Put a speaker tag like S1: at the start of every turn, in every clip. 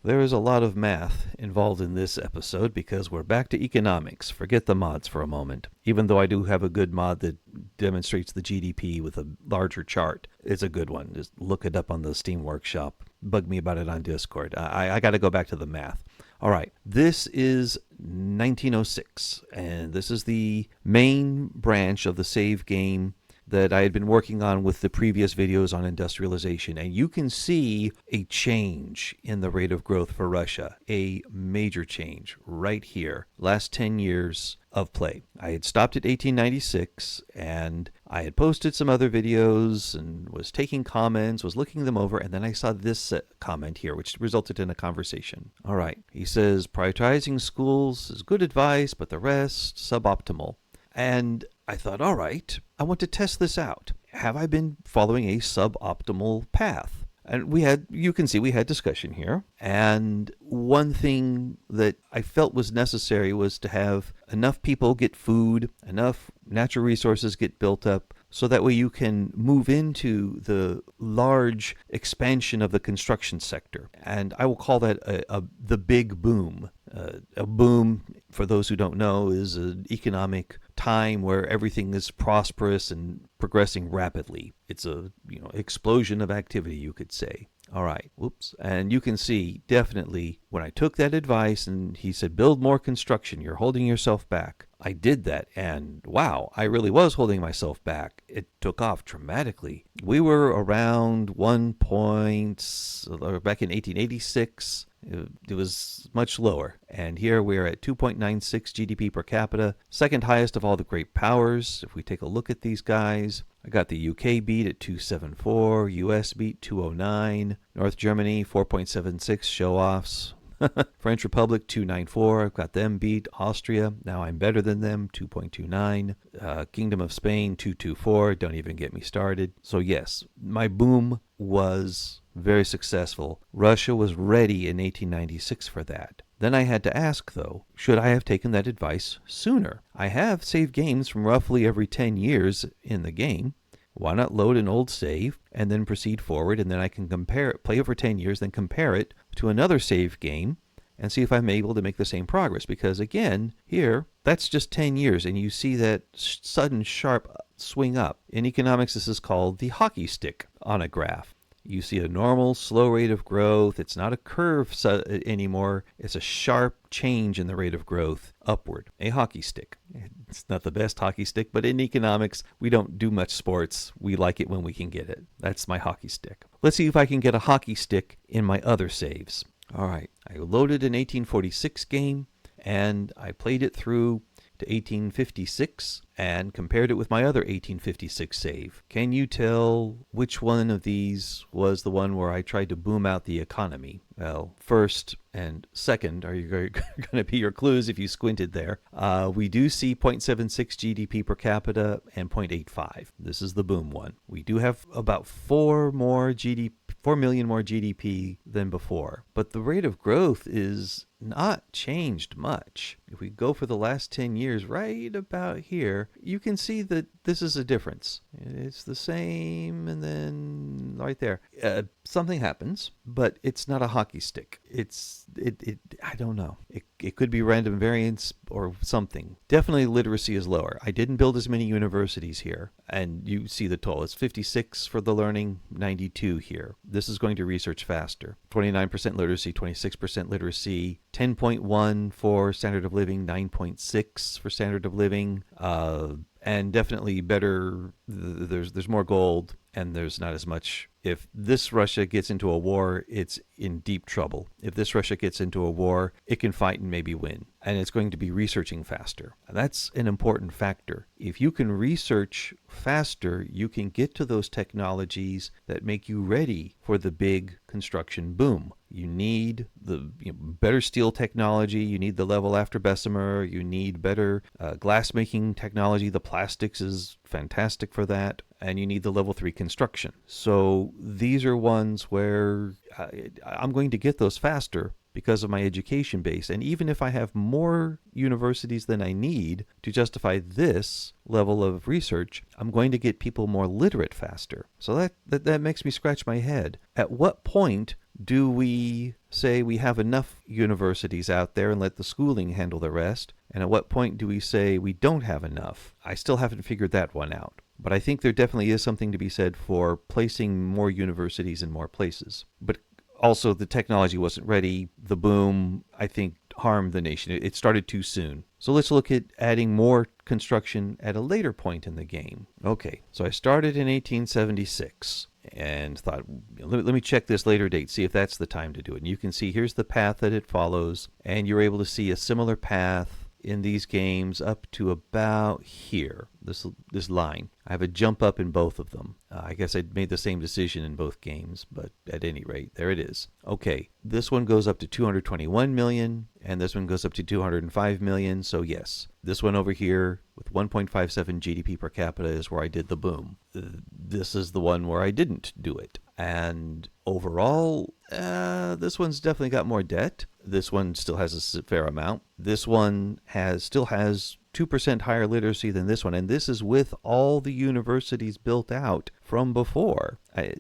S1: There is a lot of math involved in this episode because we're back to economics. Forget the mods for a moment. Even though I do have a good mod that demonstrates the GDP with a larger chart, it's a good one. Just look it up on the Steam Workshop. Bug me about it on Discord. I got to go back to the math. All right, this is 1906, and this is the main branch of the save game that I had been working on with the previous videos on industrialization. And you can see a change in the rate of growth for Russia, a major change right here. Last 10 years of play. I had stopped at 1896 and I had posted some other videos and was taking comments, was looking them over, and then I saw this comment here, which resulted in a conversation. All right, he says, prioritizing schools is good advice, but the rest, suboptimal. And I thought, all right, I want to test this out. Have I been following a suboptimal path? And you can see we had discussion here. And one thing that I felt was necessary was to have enough people get food, enough natural resources get built up, so that way you can move into the large expansion of the construction sector. And I will call that the big boom. A boom, for those who don't know, is an economic time where everything is prosperous and progressing rapidly. It's a explosion of activity, you could say. All right, whoops. And you can see definitely when I took that advice and he said, build more construction, you're holding yourself back. I did that, and wow, I really was holding myself back. It took off dramatically. We were around 1 point, back in 1886. It was much lower. And here we're at 2.96 GDP per capita, second highest of all the great powers. If we take a look at these guys, I got the UK beat at 274, US beat 209, North Germany 4.76 show-offs. French Republic 294, I've got them beat. Austria, now I'm better than them, 2.29. Kingdom of Spain 224, don't even get me started. So yes, my boom was very successful. Russia was ready in 1896 for that. Then I had to ask, though, should I have taken that advice sooner? I have saved games from roughly every 10 years in the game. Why not load an old save and then proceed forward, and then I can compare it, play it for 10 years, then compare it to another save game and see if I'm able to make the same progress. Because again, here, that's just 10 years, and you see that sudden sharp swing up. In economics, this is called the hockey stick on a graph. You see a normal, slow rate of growth. It's not a curve anymore. It's a sharp change in the rate of growth upward. A hockey stick. It's not the best hockey stick, but in economics, we don't do much sports. We like it when we can get it. That's my hockey stick. Let's see if I can get a hockey stick in my other saves. All right. I loaded an 1846 game, and I played it through to 1856 and compared it with my other 1856 save. Can you tell which one of these was the one where I tried to boom out the economy? Well, first and second are going to be your clues if you squinted there. We do see 0.76 GDP per capita and 0.85. This is the boom one. We do have about 4 million more GDP than before, but the rate of growth is not changed much. If we go for the last 10 years, right about here, you can see that this is a difference. It's the same, and then right there, something happens, but it's not a hockey stick. I don't know. It could be random variance or something. Definitely literacy is lower. I didn't build as many universities here, and you see the toll. It's 56 for the learning, 92 here. This is going to research faster. 29% literacy, 26% literacy, 10.1 for standard of living, 9.6 for standard of living, and definitely better. There's more gold, and there's not as much. If this Russia gets into a war, it's in deep trouble. If this Russia gets into a war, it can fight and maybe win. And it's going to be researching faster. That's an important factor. If you can research faster, you can get to those technologies that make you ready for the big construction boom. You need the better steel technology. You need the level after Bessemer. You need better glass making technology. The plastics is fantastic for that. And you need the level 3 construction. So these are ones where I'm going to get those faster, because of my education base. And even if I have more universities than I need to justify this level of research, I'm going to get people more literate faster. So that makes me scratch my head. At what point do we say we have enough universities out there and let the schooling handle the rest? And at what point do we say we don't have enough? I still haven't figured that one out. But I think there definitely is something to be said for placing more universities in more places. But also, the technology wasn't ready. The boom, I think, harmed the nation. It started too soon. So let's look at adding more construction at a later point in the game. Okay, so I started in 1876 and thought, let me check this later date, see if that's the time to do it. And you can see here's the path that it follows, and you're able to see a similar path in these games up to about here, this line. I have a jump up in both of them. I guess I made the same decision in both games, but at any rate, there it is. Okay, this one goes up to 221 million, and this one goes up to 205 million. So yes, this one over here with 1.57 GDP per capita is where I did the boom. This is the one where I didn't do it. And overall, this one's definitely got more debt. This one still has a fair amount. This one still has 2% higher literacy than this one, and this is with all the universities built out from before. I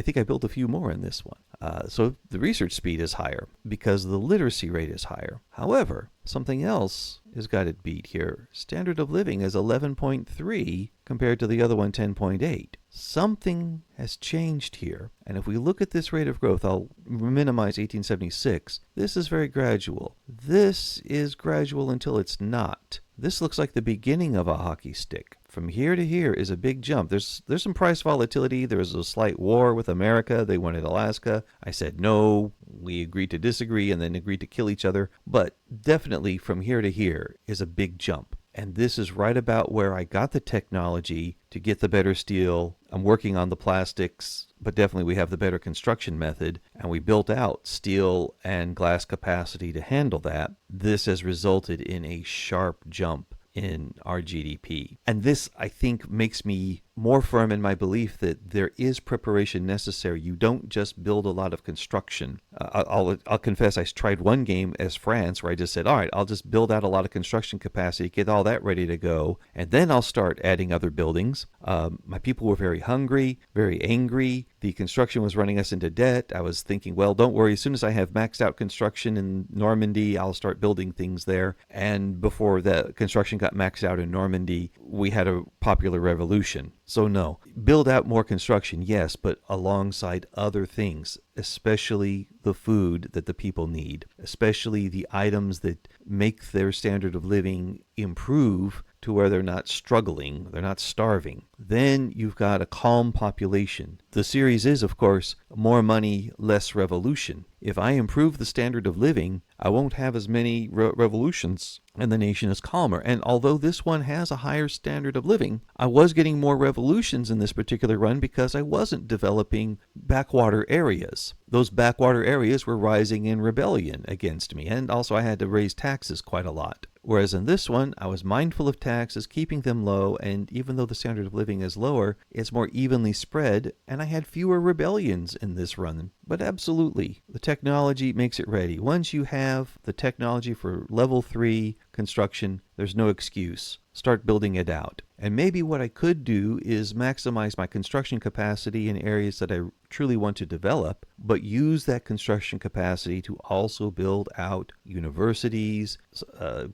S1: think I built a few more in this one. So the research speed is higher because the literacy rate is higher. However, something else has got it beat here. Standard of living is 11.3 compared to the other one, 10.8. Something has changed here. And if we look at this rate of growth, I'll minimize 1876. This is very gradual. This is gradual until it's not. This looks like the beginning of a hockey stick. From here to here is a big jump. There's some price volatility. There was a slight war with America. They wanted Alaska. I said no. We agreed to disagree and then agreed to kill each other. But definitely from here to here is a big jump. And this is right about where I got the technology to get the better steel. I'm working on the plastics, but definitely we have the better construction method, and we built out steel and glass capacity to handle that. This has resulted in a sharp jump in our GDP. And this, I think, makes me more firm in my belief that there is preparation necessary. You don't just build a lot of construction. I'll confess I tried one game as France where I just said, all right, I'll just build out a lot of construction capacity, get all that ready to go, and then I'll start adding other buildings. My people were very hungry, very angry. The construction was running us into debt. I was thinking, well, don't worry. As soon as I have maxed out construction in Normandy, I'll start building things there. And before the construction got maxed out in Normandy, we had a popular revolution. So no, build out more construction, yes, but alongside other things, especially the food that the people need, especially the items that make their standard of living improve to where they're not struggling, they're not starving. Then you've got a calm population. The series is, of course, more money, less revolution. If I improve the standard of living, I won't have as many revolutions, and the nation is calmer. And although this one has a higher standard of living, I was getting more revolutions in this particular run because I wasn't developing backwater areas. Those backwater areas were rising in rebellion against me, and also I had to raise taxes quite a lot. Whereas in this one, I was mindful of taxes, keeping them low, and even though the standard of living is lower, it's more evenly spread, and I had fewer rebellions in this run. But absolutely, the technology makes it ready. Once you have the technology for level 3 construction, there's no excuse. Start building it out. And maybe what I could do is maximize my construction capacity in areas that I truly want to develop, but use that construction capacity to also build out universities,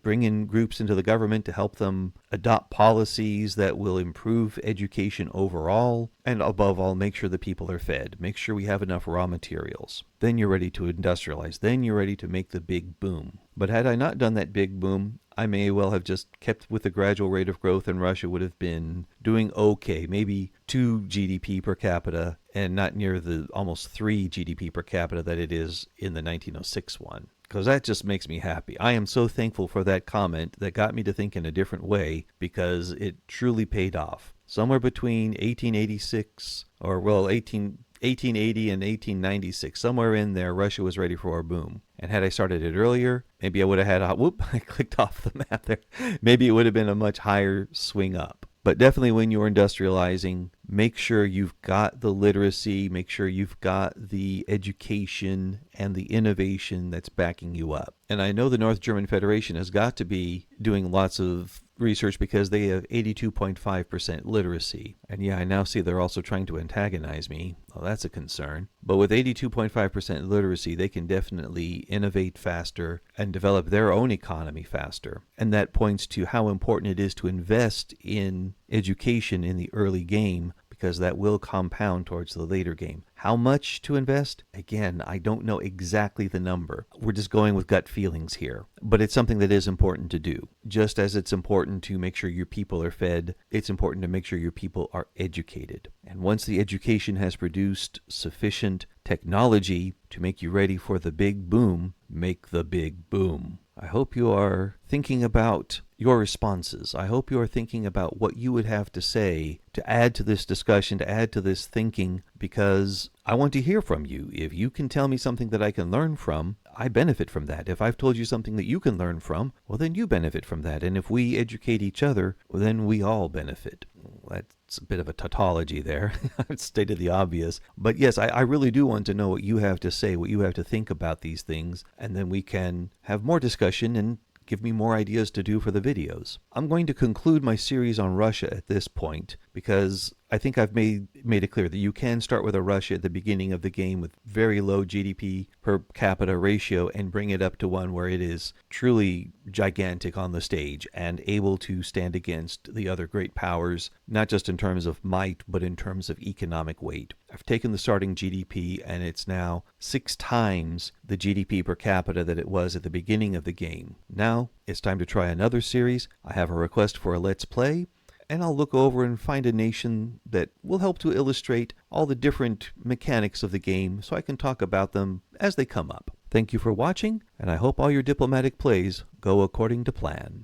S1: bring in groups into the government to help them adopt policies that will improve education overall, and above all, make sure the people are fed. Make sure we have enough raw materials. Then you're ready to industrialize. Then you're ready to make the big boom. But had I not done that big boom, I may well have just kept with the gradual rate of growth, and Russia would have been doing okay, maybe 2 GDP per capita, and not near the almost 3 GDP per capita that it is in the 1906 one. Because that just makes me happy. I am so thankful for that comment that got me to think in a different way, because it truly paid off. Somewhere between 1886, 1880 and 1896, somewhere in there, Russia was ready for a boom. And had I started it earlier, maybe I would have had I clicked off the map there. Maybe it would have been a much higher swing up. But definitely when you're industrializing, make sure you've got the literacy, make sure you've got the education and the innovation that's backing you up. And I know the North German Federation has got to be doing lots of research because they have 82.5% literacy. And yeah, I now see they're also trying to antagonize me. Well, that's a concern. But with 82.5% literacy, they can definitely innovate faster and develop their own economy faster. And that points to how important it is to invest in education in the early game, because that will compound towards the later game. How much to invest? Again, I don't know exactly the number. We're just going with gut feelings here. But it's something that is important to do. Just as it's important to make sure your people are fed, it's important to make sure your people are educated. And once the education has produced sufficient technology to make you ready for the big boom, make the big boom. I hope you are thinking about your responses. I hope you are thinking about what you would have to say to add to this discussion, to add to this thinking, because I want to hear from you. If you can tell me something that I can learn from, I benefit from that. If I've told you something that you can learn from, well, then you benefit from that. And if we educate each other, well, then we all benefit. That's a bit of a tautology there. I've stated the obvious. But yes, I really do want to know what you have to say, what you have to think about these things, and then we can have more discussion and give me more ideas to do for the videos. I'm going to conclude my series on Russia at this point because I think I've made it clear that you can start with a Russia at the beginning of the game with very low GDP per capita ratio and bring it up to one where it is truly gigantic on the stage and able to stand against the other great powers, not just in terms of might, but in terms of economic weight. I've taken the starting GDP and it's now 6 times the GDP per capita that it was at the beginning of the game. Now it's time to try another series. I have a request for a Let's Play, and I'll look over and find a nation that will help to illustrate all the different mechanics of the game so I can talk about them as they come up. Thank you for watching, and I hope all your diplomatic plays go according to plan.